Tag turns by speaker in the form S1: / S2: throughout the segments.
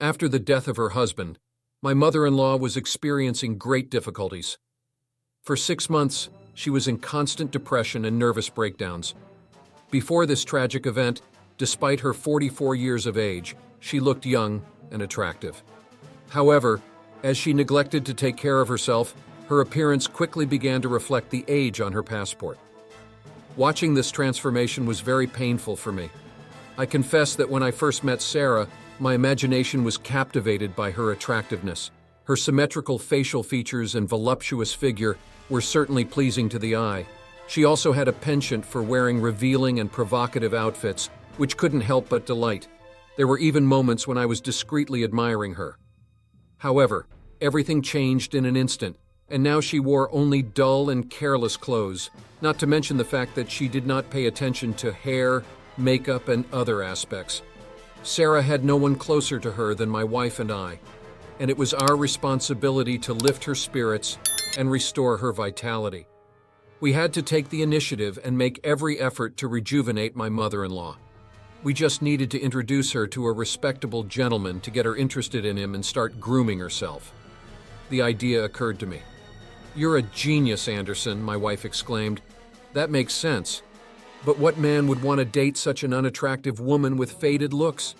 S1: After the death of her husband, my mother-in-law was experiencing great difficulties. For 6 months, she was in constant depression and nervous breakdowns. Before this tragic event, despite her 44 years of age, she looked young and attractive. However, as she neglected to take care of herself, her appearance quickly began to reflect the age on her passport. Watching this transformation was very painful for me. I confess that when I first met Sarah, my imagination was captivated by her attractiveness. Her symmetrical facial features and voluptuous figure were certainly pleasing to the eye. She also had a penchant for wearing revealing and provocative outfits, which couldn't help but delight. There were even moments when I was discreetly admiring her. However, everything changed in an instant, and now she wore only dull and careless clothes, not to mention the fact that she did not pay attention to hair, makeup, and other aspects. Sarah had no one closer to her than my wife and I, and it was our responsibility to lift her spirits and restore her vitality. We had to take the initiative and make every effort to rejuvenate my mother-in-law. We just needed to introduce her to a respectable gentleman to get her interested in him and start grooming herself. The idea occurred to me. "You're a genius, Anderson," my wife exclaimed. "That makes sense. But what man would want to date such an unattractive woman with faded looks?"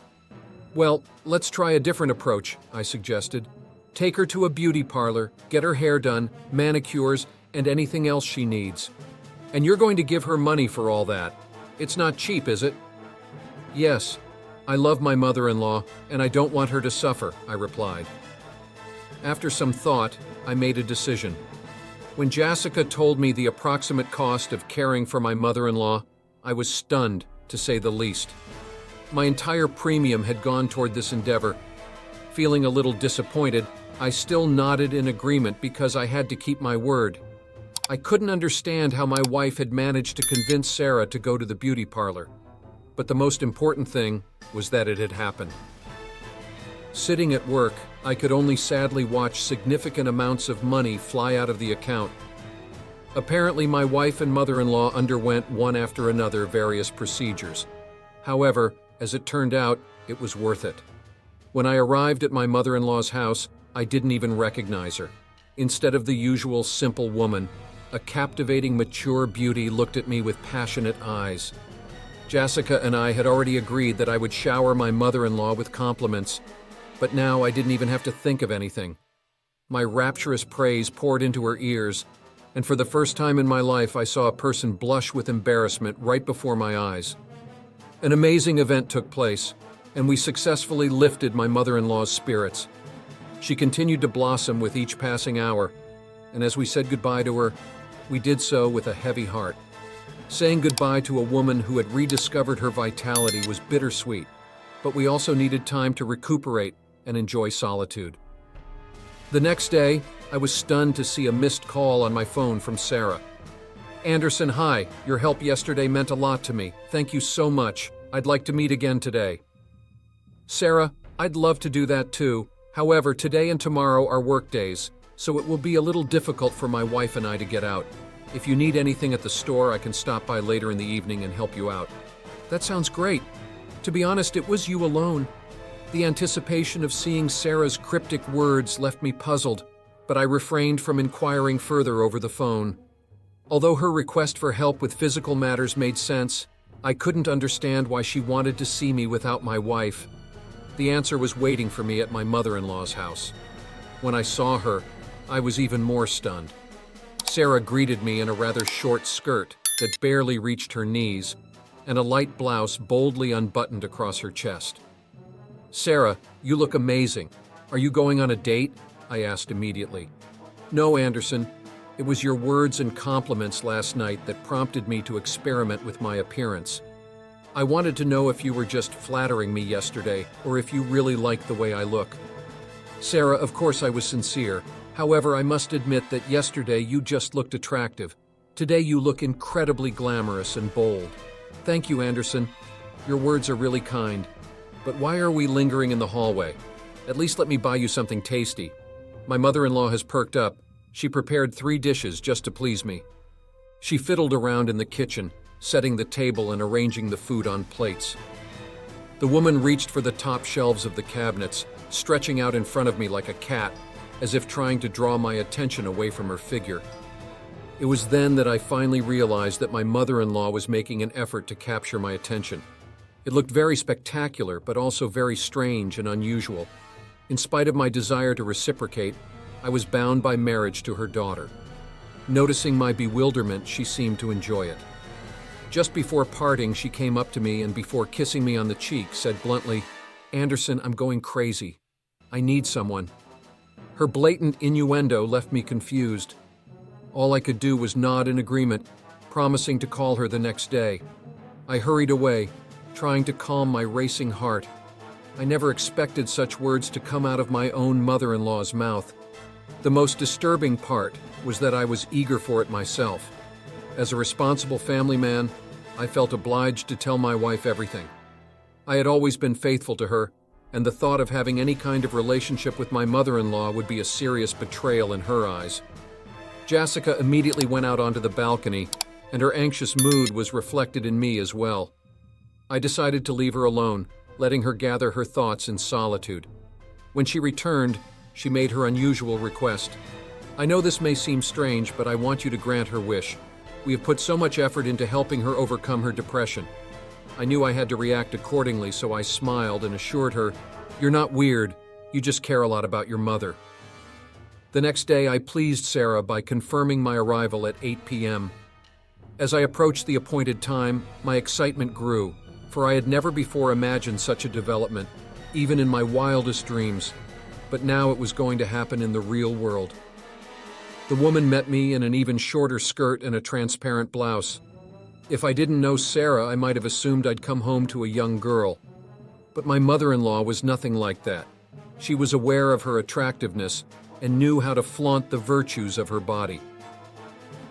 S1: "Well, let's try a different approach," I suggested. "Take her to a beauty parlor, get her hair done, manicures, and anything else she needs. And you're going to give her money for all that. It's not cheap, is it?" "Yes, I love my mother-in-law, and I don't want her to suffer," I replied. After some thought, I made a decision. When Jessica told me the approximate cost of caring for my mother-in-law, I was stunned, to say the least. My entire premium had gone toward this endeavor. Feeling a little disappointed, I still nodded in agreement because I had to keep my word. I couldn't understand how my wife had managed to convince Sarah to go to the beauty parlor. But the most important thing was that it had happened. Sitting at work, I could only sadly watch significant amounts of money fly out of the account. Apparently, my wife and mother-in-law underwent one after another various procedures. However, as it turned out, it was worth it. When I arrived at my mother-in-law's house, I didn't even recognize her. Instead of the usual simple woman, a captivating, mature beauty looked at me with passionate eyes. Jessica and I had already agreed that I would shower my mother-in-law with compliments, but now I didn't even have to think of anything. My rapturous praise poured into her ears, and for the first time in my life I saw a person blush with embarrassment right before my eyes. An amazing event took place, and we successfully lifted my mother-in-law's spirits. She continued to blossom with each passing hour, and as we said goodbye to her, we did so with a heavy heart. Saying goodbye to a woman who had rediscovered her vitality was bittersweet, but we also needed time to recuperate and enjoy solitude. The next day, I was stunned to see a missed call on my phone from Sarah. "Anderson, hi. Your help yesterday meant a lot to me. Thank you so much. I'd like to meet again today." "Sarah, I'd love to do that too. However, today and tomorrow are work days, so it will be a little difficult for my wife and I to get out. If you need anything at the store, I can stop by later in the evening and help you out." "That sounds great. To be honest, it was you alone." The anticipation of seeing Sarah's cryptic words left me puzzled, but I refrained from inquiring further over the phone. Although her request for help with physical matters made sense, I couldn't understand why she wanted to see me without my wife. The answer was waiting for me at my mother-in-law's house. When I saw her, I was even more stunned. Sarah greeted me in a rather short skirt that barely reached her knees, and a light blouse boldly unbuttoned across her chest. "Sarah, you look amazing. Are you going on a date?" I asked immediately. "No, Anderson. It was your words and compliments last night that prompted me to experiment with my appearance. I wanted to know if you were just flattering me yesterday or if you really like the way I look." "Sarah, of course I was sincere. However, I must admit that yesterday you just looked attractive. Today you look incredibly glamorous and bold." "Thank you, Anderson. Your words are really kind. But why are we lingering in the hallway? At least let me buy you something tasty." My mother-in-law has perked up. She prepared 3 dishes just to please me. She fiddled around in the kitchen, setting the table and arranging the food on plates. The woman reached for the top shelves of the cabinets, stretching out in front of me like a cat, as if trying to draw my attention away from her figure. It was then that I finally realized that my mother-in-law was making an effort to capture my attention. It looked very spectacular, but also very strange and unusual. In spite of my desire to reciprocate, I was bound by marriage to her daughter. Noticing my bewilderment, she seemed to enjoy it. Just before parting, she came up to me and before kissing me on the cheek, said bluntly, "Anderson, I'm going crazy. I need someone." Her blatant innuendo left me confused. All I could do was nod in agreement, promising to call her the next day. I hurried away, trying to calm my racing heart. I never expected such words to come out of my own mother-in-law's mouth. The most disturbing part was that I was eager for it myself. As a responsible family man, I felt obliged to tell my wife everything. I had always been faithful to her, and the thought of having any kind of relationship with my mother-in-law would be a serious betrayal in her eyes. Jessica immediately went out onto the balcony, and her anxious mood was reflected in me as well. I decided to leave her alone, letting her gather her thoughts in solitude. When she returned, she made her unusual request. "I know this may seem strange, but I want you to grant her wish. We have put so much effort into helping her overcome her depression." I knew I had to react accordingly, so I smiled and assured her, "You're not weird, you just care a lot about your mother." The next day, I pleased Sarah by confirming my arrival at 8 p.m. As I approached the appointed time, my excitement grew, for I had never before imagined such a development, even in my wildest dreams. But now it was going to happen in the real world. The woman met me in an even shorter skirt and a transparent blouse. If I didn't know Sarah, I might have assumed I'd come home to a young girl. But my mother-in-law was nothing like that. She was aware of her attractiveness and knew how to flaunt the virtues of her body.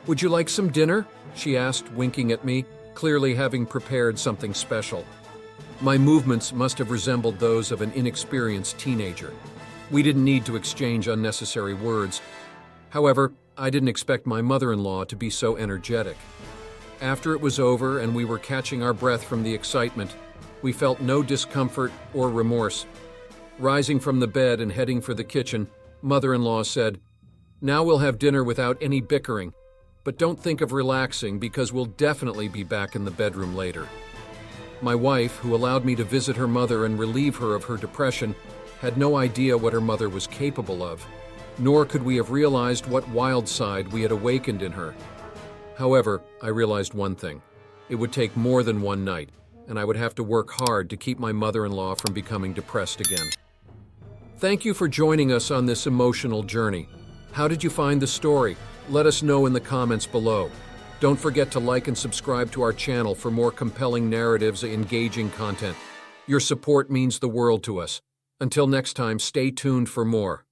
S1: "Would you like some dinner?" she asked, winking at me, clearly having prepared something special. My movements must have resembled those of an inexperienced teenager. We didn't need to exchange unnecessary words. However, I didn't expect my mother-in-law to be so energetic. After it was over and we were catching our breath from the excitement, we felt no discomfort or remorse. Rising from the bed and heading for the kitchen, Mother-in-law said, "Now we'll have dinner without any bickering, but don't think of relaxing because we'll definitely be back in the bedroom later." My wife, who allowed me to visit her mother and relieve her of her depression, had no idea what her mother was capable of, nor could we have realized what wild side we had awakened in her. However, I realized one thing. It would take more than one night, and I would have to work hard to keep my mother-in-law from becoming depressed again. Thank you for joining us on this emotional journey. How did you find the story? Let us know in the comments below. Don't forget to like and subscribe to our channel for more compelling narratives and engaging content. Your support means the world to us. Until next time, stay tuned for more.